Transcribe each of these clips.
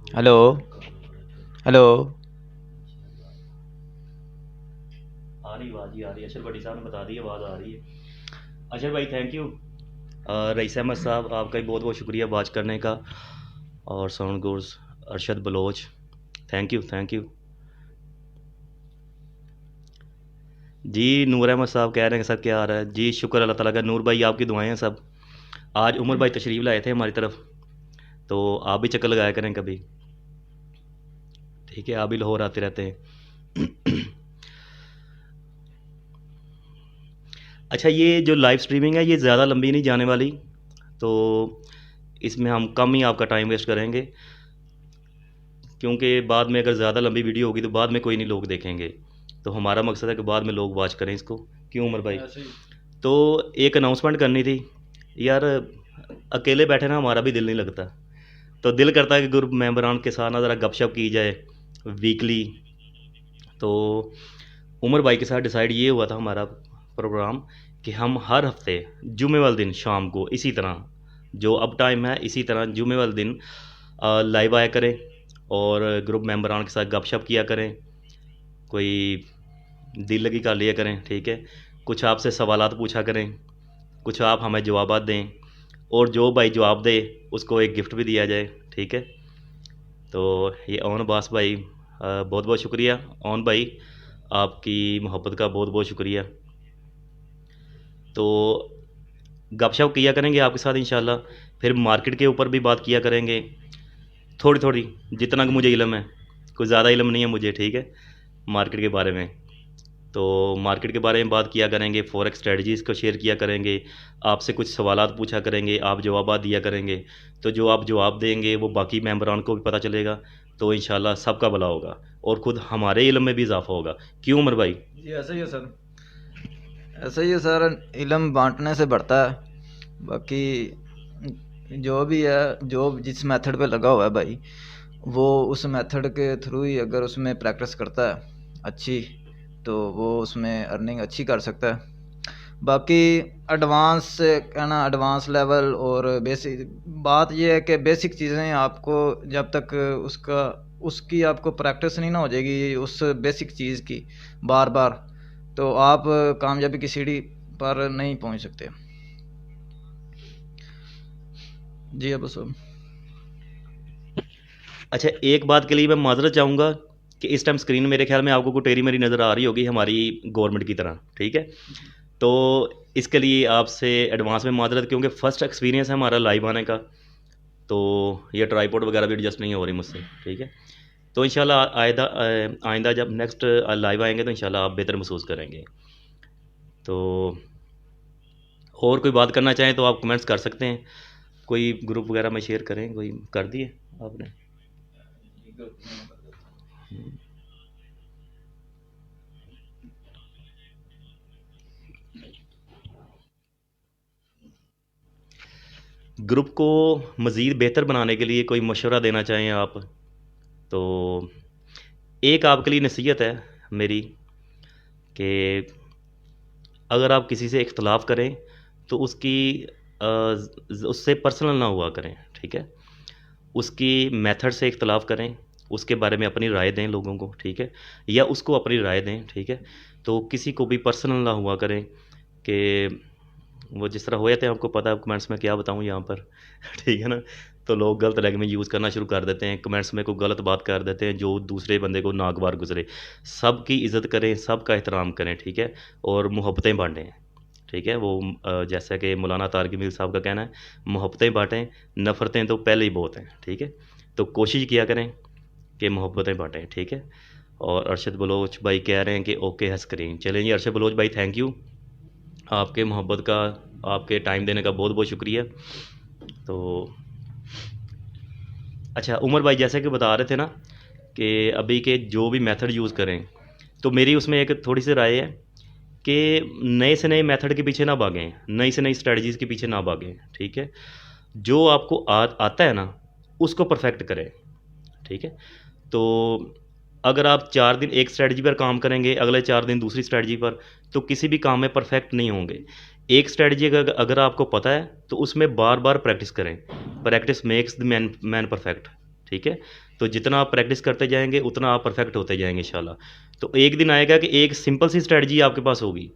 Hello. Hello. आ रही आवाज़ ही आ रही है। अशर भट्टी साहब ने बता दी आवाज़ आ रही है। अशर भाई थैंक यू। रईस अहमद साहब आपका भी बहुत बहुत शुक्रिया बात करने का। और sound goods Arshad Baloch, thank you thank you. जी नूर अहमद साहब कह रहे हैं सर क्या आ रहा है जी, शुक्र अल्लाह ताला का। नूर भाई आपकी दुआएं हैं सब। आज उमर भाई तशरीफ़ लाए थे हमारी तरफ, तो आप भी चक्कर लगाया करें कभी, ठीक है? आप भी लाहौर आते रहते हैं। अच्छा ये जो लाइव स्ट्रीमिंग है ये ज़्यादा लंबी नहीं जाने वाली, तो इसमें हम कम ही आपका टाइम वेस्ट करेंगे, क्योंकि बाद में अगर ज़्यादा लंबी वीडियो होगी तो बाद में कोई नहीं लोग देखेंगे। तो हमारा मकसद है कि बाद में लोग वॉच करें इसको। क्यों उमर भाई? ऐसे ही। तो एक अनाउंसमेंट करनी थी यार। अकेले बैठे ना हमारा भी दिल नहीं लगता, तो दिल करता है कि ग्रुप मेंबरान के साथ ना ज़रा गपशप की जाए वीकली। तो उमर भाई के साथ डिसाइड ये हुआ था हमारा प्रोग्राम कि हम हर हफ्ते जुमे वाले दिन शाम को इसी तरह जो अब टाइम है इसी तरह जुमे वाले दिन लाइव आया करें और ग्रुप मेंबरान के साथ गपशप किया करें, कोई दिल लगी कर लिया करें, ठीक है? कुछ आपसे सवालात पूछा करें, कुछ आप हमें जवाबात दें, और जो भाई जवाब दे उसको एक गिफ्ट भी दिया जाए, ठीक है? तो ये ओन बास भाई बहुत बहुत शुक्रिया। ओन भाई आपकी मोहब्बत का बहुत बहुत शुक्रिया। तो गपशप किया करेंगे आपके साथ इंशाल्लाह। फिर मार्केट के ऊपर भी बात किया करेंगे थोड़ी थोड़ी, जितना कि मुझे इल्म है। कुछ ज़्यादा इल्म नहीं है मुझे, ठीक है, मार्केट के बारे में। तो मार्केट के बारे में बात किया करेंगे, फॉरेक्स स्ट्रेटजीज़ को शेयर किया करेंगे, आपसे कुछ सवालात पूछा करेंगे, आप जवाबात दिया करेंगे। तो जो आप जवाब देंगे वो बाकी मेंबरान को भी पता चलेगा, तो इंशाल्लाह सबका भला होगा और ख़ुद हमारे इल्म में भी इजाफ़ा होगा। क्यों उमर भाई? जी ऐसा ही है सर। ऐसा ही है सर, इल्म बांटने से बढ़ता है। बाकी जो भी है, जो जिस मेथड पे लगा हुआ है भाई, वो उस मेथड के थ्रू ही अगर उसमें प्रैक्टिस करता है अच्छी, तो वो उसमें अर्निंग अच्छी कर सकता है। बाकी एडवांस से कहना, एडवांस लेवल और बेसिक, बात ये है कि बेसिक चीज़ें आपको जब तक उसकी आपको प्रैक्टिस नहीं ना हो जाएगी उस बेसिक चीज़ की बार बार, तो आप कामयाबी की सीढ़ी पर नहीं पहुंच सकते। जी अब सब। अच्छा एक बात के लिए मैं माजरत चाहूँगा कि इस टाइम स्क्रीन मेरे ख्याल में आपको कोई टेढ़ी मेढ़ी नज़र आ रही होगी हमारी गवर्नमेंट की तरह, ठीक है? तो इसके लिए आपसे एडवांस में माजरत, क्योंकि फ़र्स्ट एक्सपीरियंस है हमारा लाइव आने का, तो ये ट्राईपोड वगैरह भी एडजस्ट नहीं हो रही मुझसे, ठीक है? तो इंशाल्लाह आइंदा जब नेक्स्ट लाइव आएंगे तो इंशाल्लाह आप बेहतर महसूस करेंगे। तो और कोई बात करना चाहें तो आप कमेंट्स कर सकते हैं, कोई ग्रुप वगैरह में शेयर करें, कोई कर दिए आपने? ग्रुप को मज़ीद बेहतर बनाने के लिए कोई मशवरा देना चाहें आप, तो एक आपके लिए नसीहत है मेरी कि अगर आप किसी से इख्तलाफ करें तो उससे पर्सनल ना हुआ करें, ठीक है? उसकी मेथड से इख्तलाफ करें, उसके बारे में अपनी राय दें लोगों को, ठीक है? या उसको अपनी राय दें, ठीक है? तो किसी को भी पर्सनल ना हुआ करें कि वो जिस तरह हो जाते हैं, आपको पता है कमेंट्स में क्या बताऊँ यहाँ पर। ठीक है ना? तो लोग गलत लैंग्वेज यूज़ करना शुरू कर देते हैं, कमेंट्स में कोई गलत बात कर देते हैं जो दूसरे बंदे को नागवार गुजरे। सबकी इज़्ज़त करें, सबका एहतराम करें, ठीक है? और मोहब्बतें बाँटें, ठीक है? वो जैसा कि मौलाना तारिक मीर साहब का कहना है, मोहब्बतें बाँटें, नफ़रतें तो पहले ही बहुत हैं, ठीक है? तो कोशिश किया करें कि मोहब्बतें बाँटें, ठीक है? और अरशद बलोच भाई कह रहे हैं कि ओके है स्क्रीन। चलें जी अरशद बलोच भाई, थैंक यू। आपके मोहब्बत का, आपके टाइम देने का बहुत बहुत शुक्रिया। तो अच्छा उमर भाई जैसे कि बता रहे थे ना कि अभी के जो भी मेथड यूज़ करें, तो मेरी उसमें एक थोड़ी सी राय है कि नए से नए मेथड के पीछे ना भागें, नई से नई स्ट्रेटजीज़ के पीछे ना भागें, ठीक है? जो आपको आता है ना उसको परफेक्ट करें, ठीक है? तो अगर आप 4 दिन एक स्ट्रेटजी पर काम करेंगे, अगले 4 दिन दूसरी स्ट्रेटजी पर, तो किसी भी काम में परफेक्ट नहीं होंगे। एक स्ट्रेटजी अगर आपको पता है तो उसमें बार-बार प्रैक्टिस करें। Practice makes the man man perfect, ठीक है। तो जितना आप प्रैक्टिस करते जाएंगे उतना आप परफेक्ट होते जाएंगे इंशाल्लाह। तो एक दिन आएगा कि एक सिंपल सी स्ट्रेटजी आपके पास होगी,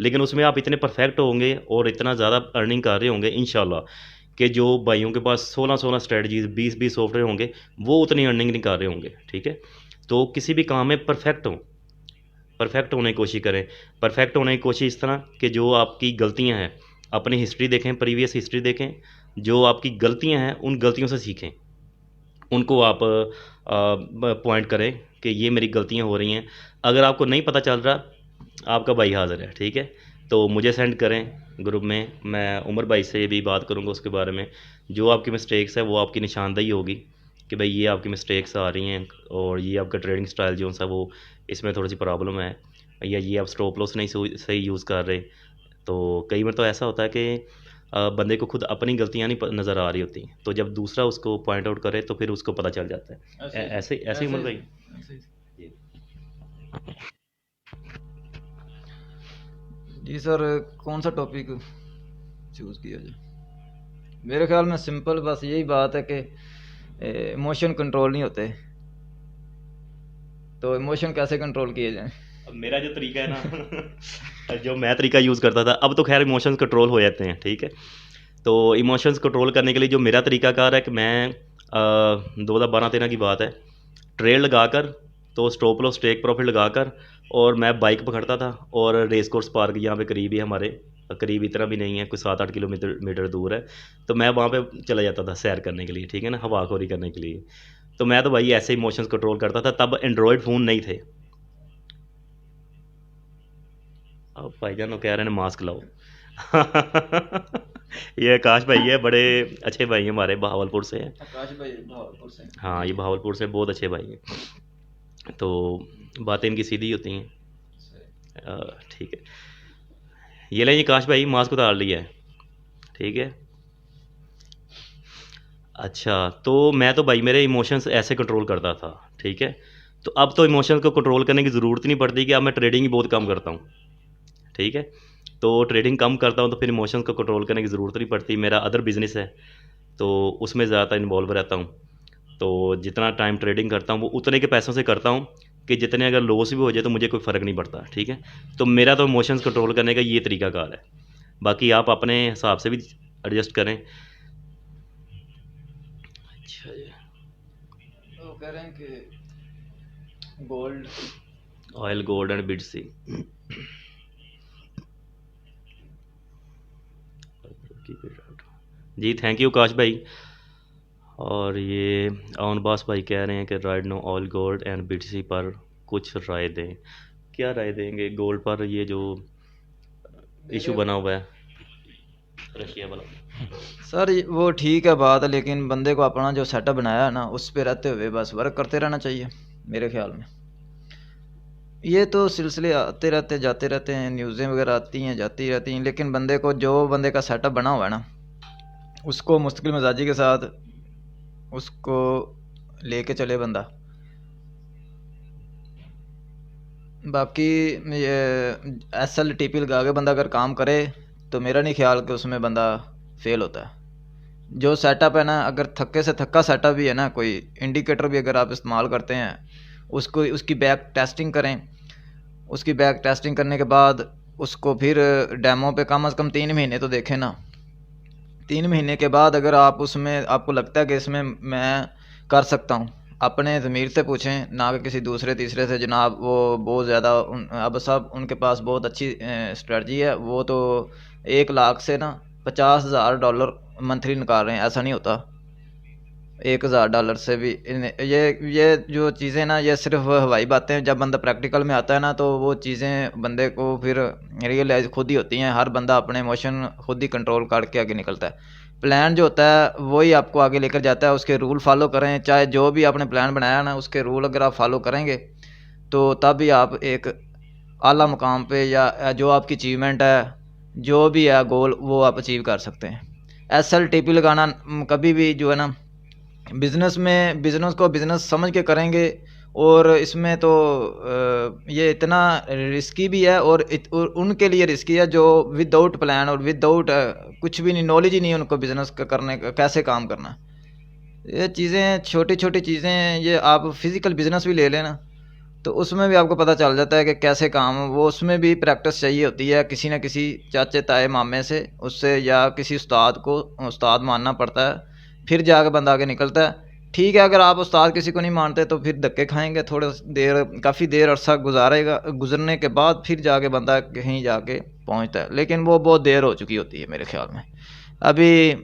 लेकिन उसमें आप इतने परफेक्ट होंगे और इतना ज़्यादा अर्निंग कर रहे होंगे इंशाल्लाह कि जो भाइयों के पास 16-16 स्ट्रेटजीज 20-20 सॉफ्टवेयर होंगे वो उतनी अर्निंग नहीं कर रहे होंगे, ठीक है। तो किसी भी काम में परफेक्ट हों, परफेक्ट होने की कोशिश करें। परफेक्ट होने की कोशिश इस तरह कि जो आपकी गलतियां हैं अपनी हिस्ट्री देखें, प्रीवियस हिस्ट्री देखें, जो आपकी गलतियां हैं उन गलतियों से सीखें, उनको आप पॉइंट करें कि ये मेरी गलतियां हो रही हैं। अगर आपको नहीं पता चल रहा आपका भाई हाज़िर है, ठीक है। तो मुझे सेंड करें ग्रुप में, मैं उमर भाई से भी बात करूँगा उसके बारे में। जो आपकी मिस्टेक्स है वो आपकी निशानदेही होगी कि भाई ये आपकी मिस्टेक्स आ रही हैं और ये आपका ट्रेडिंग स्टाइल जो सा वो इसमें थोड़ी सी प्रॉब्लम है, या ये आप स्टॉप लॉस नहीं सही यूज़ कर रहे। तो कई बार तो ऐसा होता है कि बंदे को खुद अपनी गलतियां नहीं नज़र आ रही होती, तो जब दूसरा उसको पॉइंट आउट करे तो फिर उसको पता चल जाता है। ऐसे ऐसे ही उमर भाई। जी। जी सर, कौन सा टॉपिक चूज़ किया जाए? मेरे ख्याल में सिंपल बस यही बात है कि इमोशन कंट्रोल नहीं होते, तो इमोशन कैसे कंट्रोल किए जाएं? अब मेरा जो तरीका है ना जो मैं तरीका यूज़ करता था, अब तो खैर इमोशंस कंट्रोल हो जाते हैं, ठीक है। तो इमोशंस कंट्रोल करने के लिए जो मेरा तरीकाकार है कि मैं 2012-13 की बात है, ट्रेड लगाकर, तो स्टॉप लॉस टेक प्रॉफिट लगाकर, और मैं बाइक पकड़ता था और रेस कोर्स पार्क यहाँ पे करीब ही हमारे, करीब इतना भी नहीं है, कुछ 7-8 किलोमीटर दूर है, तो मैं वहाँ पे चला जाता था सैर करने के लिए, ठीक है ना, हवाखोरी करने के लिए। तो मैं तो भाई ऐसे इमोशंस कंट्रोल करता था। तब एंड्रॉयड फ़ोन नहीं थे। अब भाईजान वो कह रहे हैं मास्क लाओ ये आकाश भाई है, बड़े अच्छे भाई हैं हमारे, बहावलपुर से हैं। आकाश भाई बहावलपुर से? हाँ, ये बहावलपुर से बहुत अच्छे भाई हैं, तो बातें इनकी सीधी होती हैं। ठीक है, ये लें आकाश भाई, मास्क उतार लिया है, ठीक है। अच्छा, तो मैं तो भाई मेरे इमोशंस ऐसे कंट्रोल करता था, ठीक है। तो अब तो इमोशंस को कंट्रोल करने की ज़रूरत नहीं पड़ती कि अब मैं ट्रेडिंग ही बहुत कम करता हूँ, ठीक है। तो ट्रेडिंग कम करता हूँ तो फिर इमोशंस को कंट्रोल करने की ज़रूरत नहीं पड़ती। मेरा अदर बिजनेस है तो उसमें ज़्यादा इन्वॉल्व रहता हूँ, तो जितना टाइम ट्रेडिंग करता हूँ वो उतने के पैसों से करता हूँ कि जितने अगर लॉस भी हो जाए तो मुझे कोई फ़र्क नहीं पड़ता, ठीक है। तो मेरा तो इमोशंस कंट्रोल करने का ये तरीकाकार है, बाकी आप अपने हिसाब से भी एडजस्ट करें। अच्छा जी, वो कह रहे हैं कि गोल्ड, ऑयल, गोल्ड एंड बिटसी। जी थैंक यू काश भाई। और ये अनबास भाई कह रहे हैं कि right no oil, gold and बिटसी पर कुछ राय दें। क्या राय देंगे गोल्ड पर? ये जो इशू बना हुआ है रशिया वाला। सर वो ठीक है बात, लेकिन बंदे को अपना जो सेटअप बनाया है ना उस पे रहते हुए बस वर्क करते रहना चाहिए मेरे ख्याल में। ये तो सिलसिले आते रहते जाते रहते हैं, न्यूज़ें वगैरह आती हैं जाती रहती हैं, लेकिन बंदे को जो बंदे का सेटअप बना हुआ है ना उसको मुस्तकिल मिजाजी के साथ उसको लेके चले बंदा। बाकी ये SLTP लगा के बंदा अगर काम करे तो मेरा नहीं ख्याल कि उसमें बंदा फेल होता है। जो सेटअप है ना, अगर थक्के से थक्का सेटअप भी है ना, कोई इंडिकेटर भी अगर आप इस्तेमाल करते हैं उसको, उसकी बैक टेस्टिंग करें। उसकी बैक टेस्टिंग करने के बाद उसको फिर डेमो पे कम से कम 3 महीने तो देखें ना। 3 महीने के बाद अगर आप उसमें आपको लगता है कि इसमें मैं कर सकता हूँ, अपने ज़मीर से पूछें, ना कि किसी दूसरे तीसरे से। जनाब वो बहुत ज़्यादा अब सब उनके पास बहुत अच्छी स्ट्रेटजी है, वो तो 1 लाख से ना $50,000 मंथली निकाल रहे हैं। ऐसा नहीं होता, $1,000 से भी ये जो चीज़ें ना, ये सिर्फ हवाई बातें हैं। जब बंदा प्रैक्टिकल में आता है ना तो वो चीज़ें बंदे को फिर रियलाइज़ खुद ही होती हैं। हर बंदा अपने इमोशन खुद ही कंट्रोल करके आगे निकलता है। प्लान जो होता है वही आपको आगे लेकर जाता है। उसके रूल फॉलो करें, चाहे जो भी आपने प्लान बनाया ना उसके रूल अगर आप फॉलो करेंगे तो तब भी आप एक आला मुकाम पे, या जो आपकी अचीवमेंट है, जो भी है गोल, वो आप अचीव कर सकते हैं। SLTP लगाना कभी भी जो है ना, बिज़नेस में बिज़नेस को बिज़नेस समझ के करेंगे। और इसमें तो ये इतना रिस्की भी है, और उनके लिए रिस्की है जो विदाउट प्लान और विदाउट कुछ भी नहीं, नॉलेज ही नहीं है उनको बिज़नेस का करने का, कैसे काम करना। ये चीज़ें छोटी छोटी चीज़ें, ये आप फिज़िकल बिजनेस भी ले लेना तो उसमें भी आपको पता चल जाता है कि कैसे काम, वो उसमें भी प्रैक्टिस चाहिए होती है किसी न किसी चाचे ताए मामे से, उससे या किसी उस्ताद को उस्ताद मानना पड़ता है, फिर जाके बंदा आगे निकलता है। ठीक है, अगर आप उस्ताद किसी को नहीं मानते तो फिर धक्के खाएंगे थोड़े देर, काफ़ी देर अरसा गुजारेगा, गुजरने के बाद फिर जाके बंदा कहीं जाके पहुंचता है, लेकिन वो बहुत देर हो चुकी होती है मेरे ख्याल में अभी।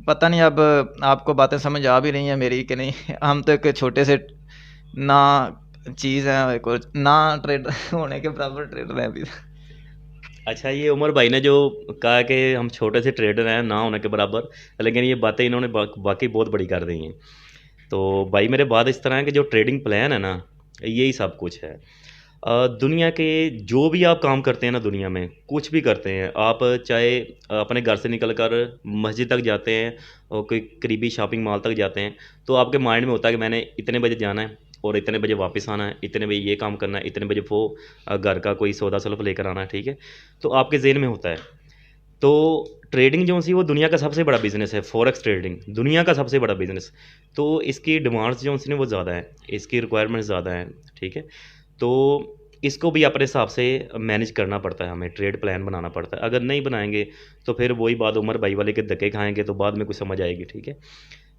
पता नहीं अब आपको बातें समझ आ भी रही हैं मेरी कि नहीं। हम तो एक छोटे से ना चीज़ है, कुछ ना ट्रेडर होने के बराबर ट्रेडर है अभी। अच्छा, ये उमर भाई ने जो कहा कि हम छोटे से ट्रेडर हैं ना होने के बराबर, लेकिन ये बातें इन्होंने वाकई बहुत बड़ी कर दी हैं। तो भाई मेरे बात इस तरह है कि जो ट्रेडिंग प्लान है ना, यही सब कुछ है। दुनिया के जो भी आप काम करते हैं ना, दुनिया में कुछ भी करते हैं आप, चाहे अपने घर से निकल कर मस्जिद तक जाते हैं और कोई करीबी शॉपिंग मॉल तक जाते हैं, तो आपके माइंड में होता है कि मैंने इतने बजे जाना है और इतने बजे वापस आना है, इतने बजे ये काम करना है, इतने बजे वो घर का कोई सौदा सलफ लेकर आना है, ठीक है। तो आपके जेहन में होता है। तो ट्रेडिंग जो सी वो दुनिया का सबसे बड़ा बिजनेस है, फॉरेक्स ट्रेडिंग दुनिया का सबसे बड़ा बिजनेस। तो इसकी डिमांड्स जो सी ने वो ज़्यादा है, इसकी रिक्वायरमेंट्स ज़्यादा हैं, ठीक है। तो इसको भी अपने हिसाब से मैनेज करना पड़ता है, हमें ट्रेड प्लान बनाना पड़ता है। अगर नहीं बनाएंगे तो फिर वही बात उमर भाई वाले के धक्के खाएंगे तो बाद में कुछ समझ आएगी, ठीक है।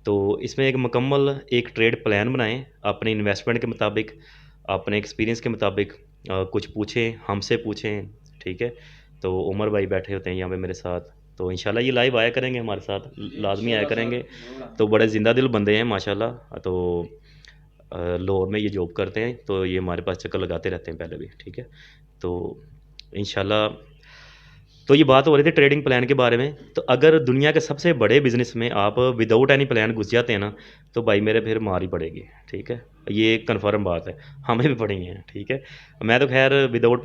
तो इसमें एक मुकम्मल एक ट्रेड प्लान बनाएं अपने इन्वेस्टमेंट के मुताबिक, अपने एक्सपीरियंस के मुताबिक। कुछ पूछें, हमसे पूछें, ठीक है। तो उमर भाई बैठे होते हैं यहाँ पे मेरे साथ, तो इंशाल्लाह ये लाइव आया करेंगे हमारे साथ, लाजमी आया करेंगे। तो बड़े ज़िंदा दिल बंदे हैं माशाल्लाह। तो लाहौर में ये जॉब करते हैं, तो ये हमारे पास चक्कर लगाते रहते हैं पहले भी, ठीक है। तो इंशाल्लाह, तो ये बात हो रही थी ट्रेडिंग प्लान के बारे में। तो अगर दुनिया के सबसे बड़े बिजनेस में आप विदाउट एनी प्लान घुस जाते हैं ना, तो भाई मेरे फिर मार ही पड़ेगी, ठीक है। ये एक कन्फर्म बात है, हमें भी पड़ी है, ठीक है। मैं तो खैर विदाउट